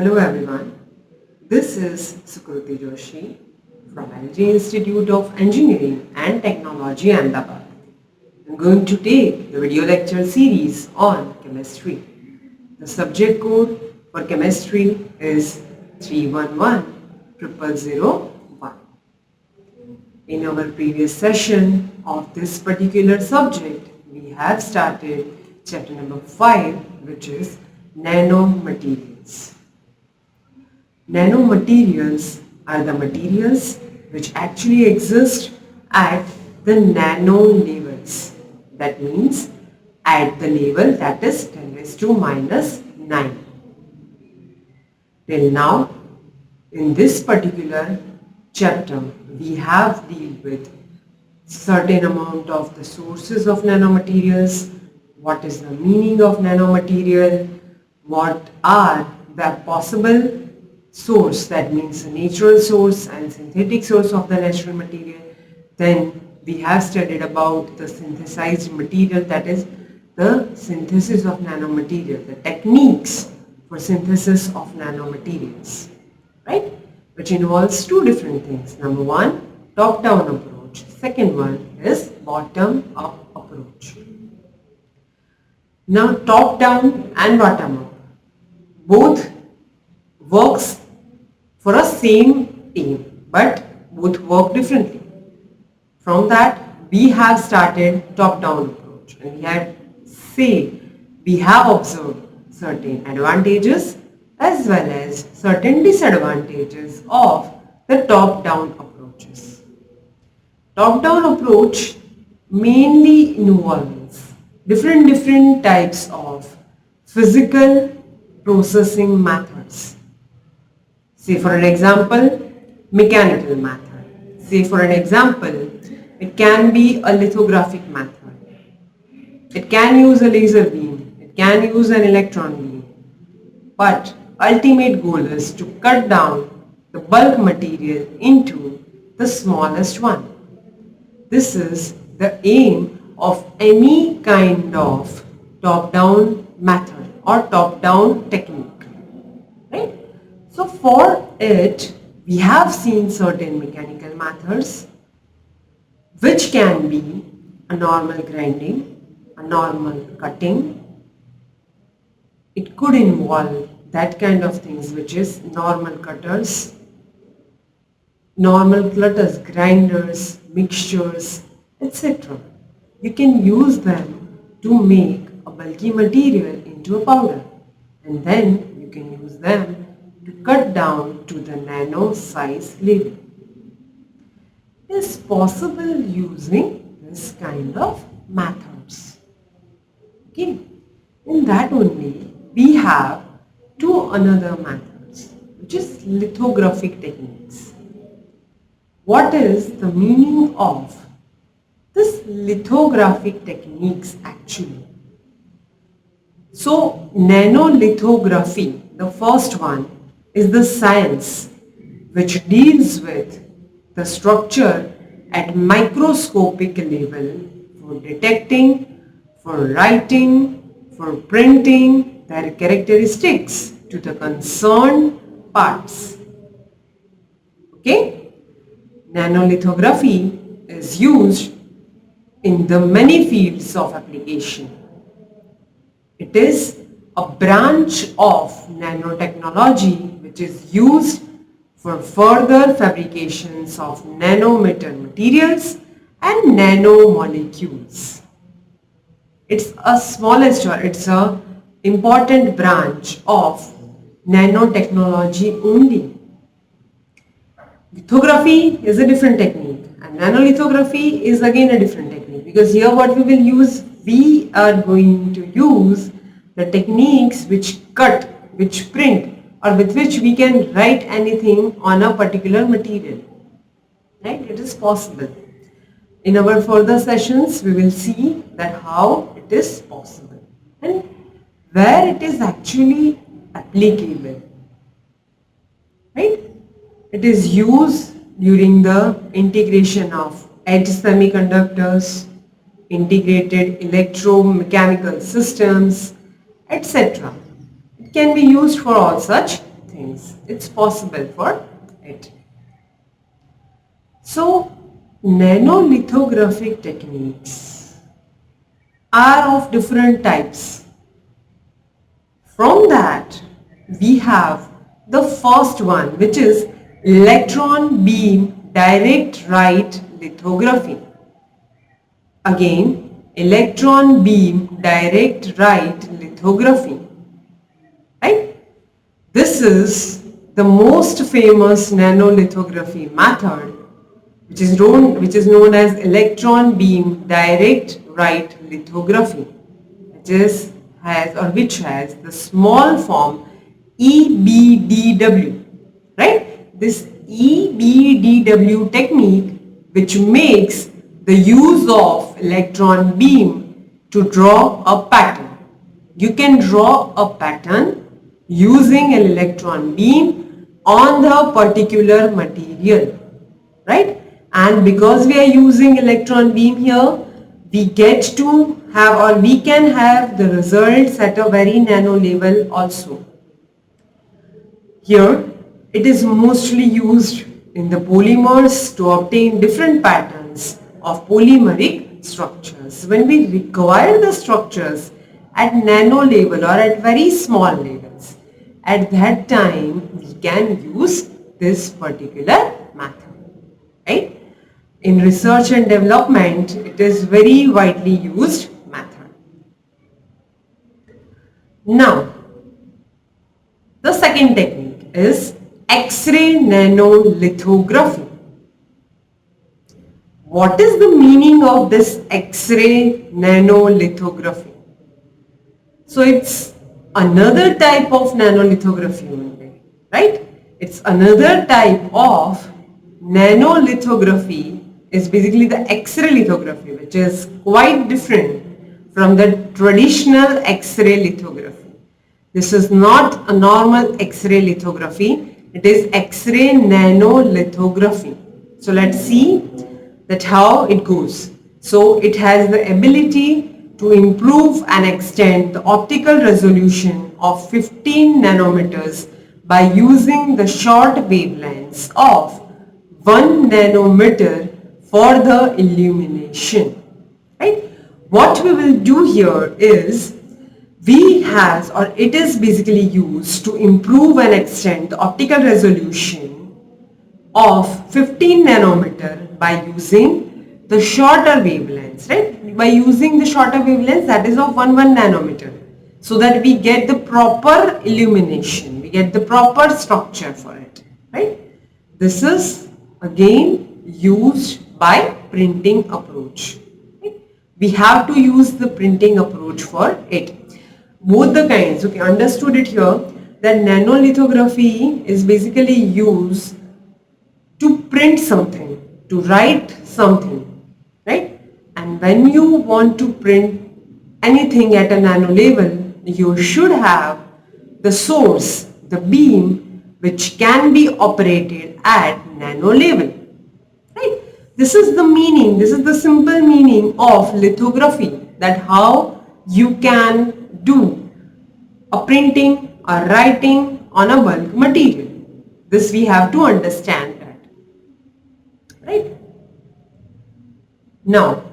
Hello everyone, this is Sukruti Joshi from LG Institute of Engineering and Technology, Ahmedabad. I'm going to take the video lecture series on chemistry. The subject code for chemistry is 3110001. In our previous session of this particular subject, we have started chapter number 5, which is nanomaterials. Nanomaterials are the materials which actually exist at the nano levels. That means at the level that is 10 raised to minus 9. Till now, in this particular chapter, we have dealt with certain amount of the sources of nanomaterials, what is the meaning of nanomaterial, what are the possible source, that means the natural source and synthetic source of the natural material. Then we have studied about the synthesized material, that is the synthesis of nanomaterial, the techniques for synthesis of nanomaterials, right? Which involves two different things. Number one, top-down approach. Second one is bottom-up approach. Now top-down and bottom-up both works for a same aim, but both work differently. From that, we have started top-down approach, and we have observed certain advantages as well as certain disadvantages of the top-down approaches. Top-down approach mainly involves different types of physical processing methods. Say for an example, mechanical method. Say for an example, it can be a lithographic method. It can use a laser beam. It can use an electron beam. But ultimate goal is to cut down the bulk material into the smallest one. This is the aim of any kind of top-down method or top-down technique. Right? So for it, we have seen certain mechanical methods which can be a normal grinding, a normal cutting. It could involve that kind of things which is normal cutters, grinders, mixtures, etc. You can use them to make a bulky material into a powder, and then you can use them to cut down to the nano size level. It is possible using this kind of methods. Okay. In that only we have two another methods, which is lithographic techniques. What is the meaning of this lithographic techniques actually? So nanolithography, the first one, is the science which deals with the structure at microscopic level for detecting, for writing, for printing their characteristics to the concerned parts. Okay? Nanolithography is used in the many fields of application. It is a branch of nanotechnology which is used for further fabrications of nanometer materials and nanomolecules. It's a smallest, or it's a important branch of nanotechnology only. Lithography is a different technique, and nanolithography is again a different technique, because here what we will use, we are going to use the techniques which cut, which print, or with which we can write anything on a particular material. Right? It is possible. In our further sessions, we will see that how it is possible and where it is actually applicable. Right? It is used during the integration of edge semiconductors, integrated electromechanical systems, etc. It can be used for all such things. It's possible for it. So, nanolithographic techniques are of different types. From that, we have the first one, which is electron beam direct write lithography. Again, electron beam direct write lithography. Right? This is the most famous nanolithography method, which is known as electron beam direct write lithography, which has the small form EBDW. Right? This EBDW technique, which makes the use of electron beam to draw a pattern. You can draw a pattern using an electron beam on the particular material, right? And because we are using electron beam here, we get to have, or we can have, the results at a very nano level also. Here it is mostly used in the polymers to obtain different patterns of polymeric structures. When we require the structures at nano level or at very small levels, at that time we can use this particular method, right? In research and development, it is very widely used method. Now, the second technique is X-ray nanolithography. What is the meaning of this X-ray nanolithography? So it's another type of nanolithography only, right? It's another type of nanolithography. Is basically the X-ray lithography, which is quite different from the traditional X-ray lithography. This is not a normal X-ray lithography. It is X-ray nanolithography. So let's see that how it goes. So it has the ability to improve and extend the optical resolution of 15 nanometers by using the short wavelengths of 1 nanometer for the illumination, right? What we will do here is it is basically used to improve and extend the optical resolution of 15 nanometer by using the shorter wavelengths, right? By using the shorter wavelengths, that is of 1 nanometer, so that we get the proper illumination, we get the proper structure for it, right? This is again used by printing approach. Right? We have to use the printing approach for it. Both the kinds, okay, understood it here, that nanolithography is basically used to print something, to write something, right? And when you want to print anything at a nano level, you should have the source, the beam, which can be operated at nano level. This is the meaning, this is the simple meaning of lithography, that how you can do a printing or writing on a bulk material. This we have to understand that, right? Now,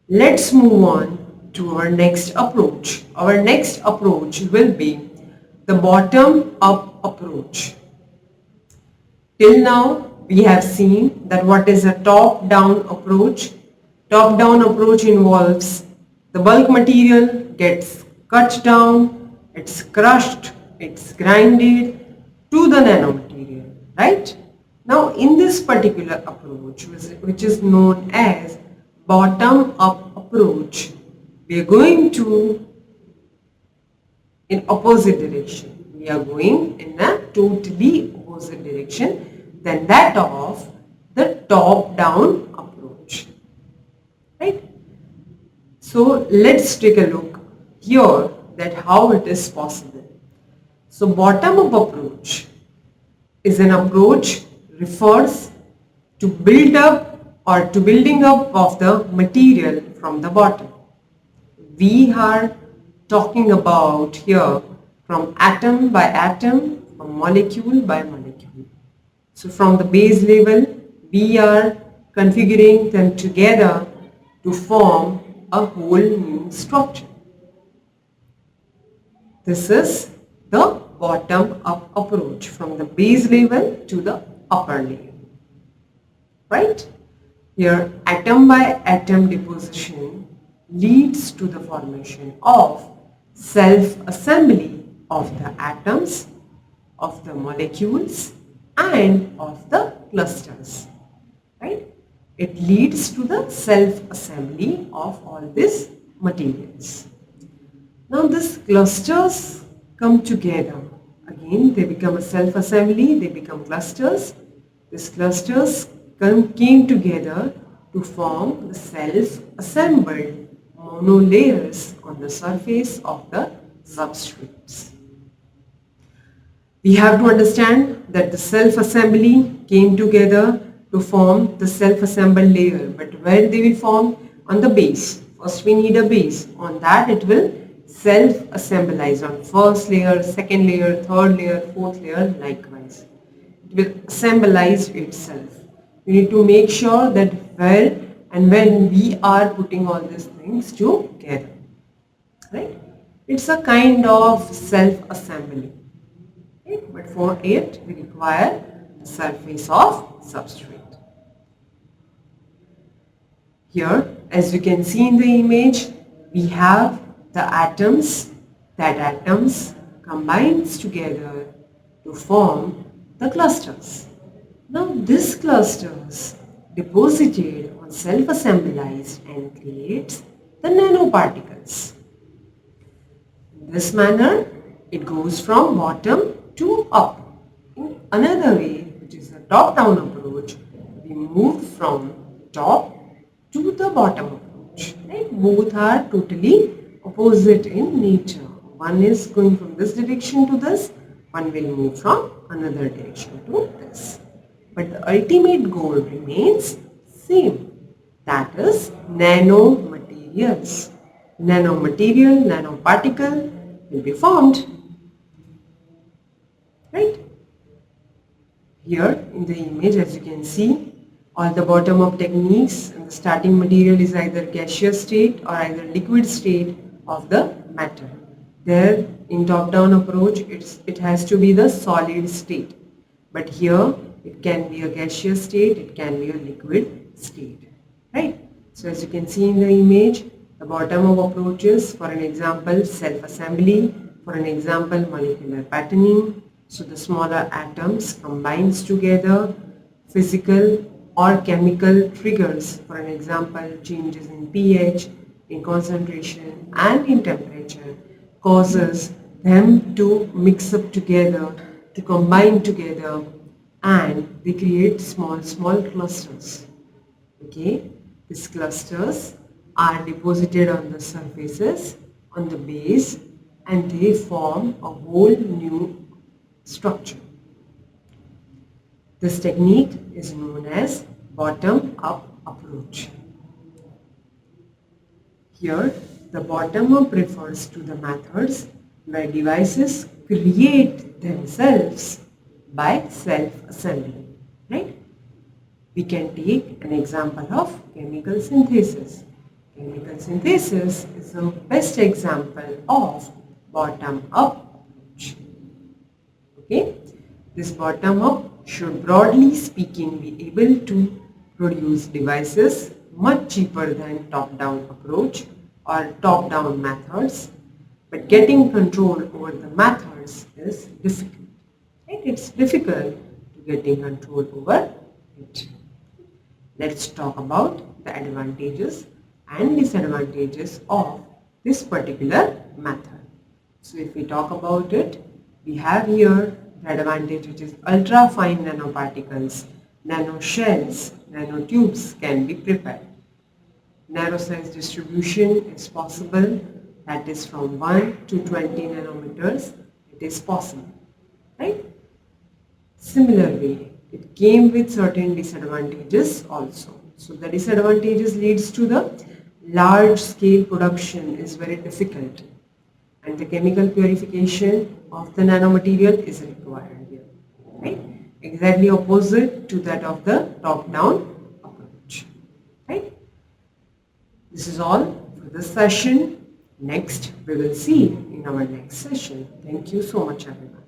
let's move on to our next approach. Our next approach will be the bottom-up approach. Till now, we have seen that what is a top-down approach. Top-down approach involves the bulk material gets cut down, it's crushed, it's grinded to the nanomaterial, right? Now in this particular approach, which is known as bottom-up approach, we are going to in opposite direction. We are going in a totally opposite direction than that of the top-down approach, right? So let's take a look here that how it is possible. So bottom-up approach is an approach refers to building up of the material from the bottom. We are talking about here from atom by atom, from molecule by molecule. So from the base level, we are configuring them together to form a whole new structure. This is the bottom-up approach from the base level to the upper layer. Right? Here, atom by atom deposition leads to the formation of self-assembly of the atoms, of the molecules, and of the clusters. Right? It leads to the self-assembly of all these materials. Now these clusters come together. Again, they become a self-assembly, they become clusters. These clusters came together to form the self-assembled monolayers on the surface of the substrates. We have to understand that the self-assembly came together to form the self-assembled layer. But where they will form? On the base. First we need a base. On that it will self-assemblize on first layer, second layer, third layer, fourth layer, likewise. It will assemblize itself. You need to make sure that where and when we are putting all these things together. Right? It's a kind of self-assembly. Right? But for it, we require the surface of substrate. Here, as you can see in the image, we have the atoms. That atoms combines together to form the clusters. Now these clusters deposited on self-assemblized and creates the nanoparticles. In this manner, it goes from bottom to up. In another way, which is a top-down approach, we move from top to the bottom approach. Right? Both are totally opposite in nature. One is going from this direction to this, one will move from another direction to this. But the ultimate goal remains same. That is nanomaterials. Nanomaterial, nanoparticle will be formed. Right? Here in the image, as you can see, all the bottom-up techniques and the starting material is either gaseous state or either liquid state of the matter. There in top-down approach, it has to be the solid state. But here it can be a gaseous state, it can be a liquid state. Right? So as you can see in the image, the bottom-up approaches, for an example, self-assembly, for an example, molecular patterning. So the smaller atoms combines together, physical or chemical triggers, for an example, changes in pH, in concentration and in temperature, causes them to mix up together, to combine together, and they create small clusters. Okay, these clusters are deposited on the surfaces, on the base, and they form a whole new structure. This technique is known as bottom-up approach. Here, the bottom-up refers to the methods where devices create themselves by self-assembly. Right? We can take an example of chemical synthesis. Chemical synthesis is the best example of bottom-up approach. Okay? This bottom-up should, broadly speaking, be able to produce devices much cheaper than top-down approach or top-down methods, but getting control over the methods is difficult. Right? It's difficult to getting control over it. Let's talk about the advantages and disadvantages of this particular method. So if we talk about it, we have here the advantage, which is ultra fine nanoparticles, nanoshells, nanotubes can be prepared. Narrow size distribution is possible, that is from 1 to 20 nanometers, it is possible. Right? Similarly, it came with certain disadvantages also. So the disadvantages leads to the large scale production is very difficult, and and the chemical purification of the nanomaterial is required here. Right? Exactly opposite to that of the top-down approach. Right? This is all for this session. Next, we will see in our next session. Thank you so much, everyone.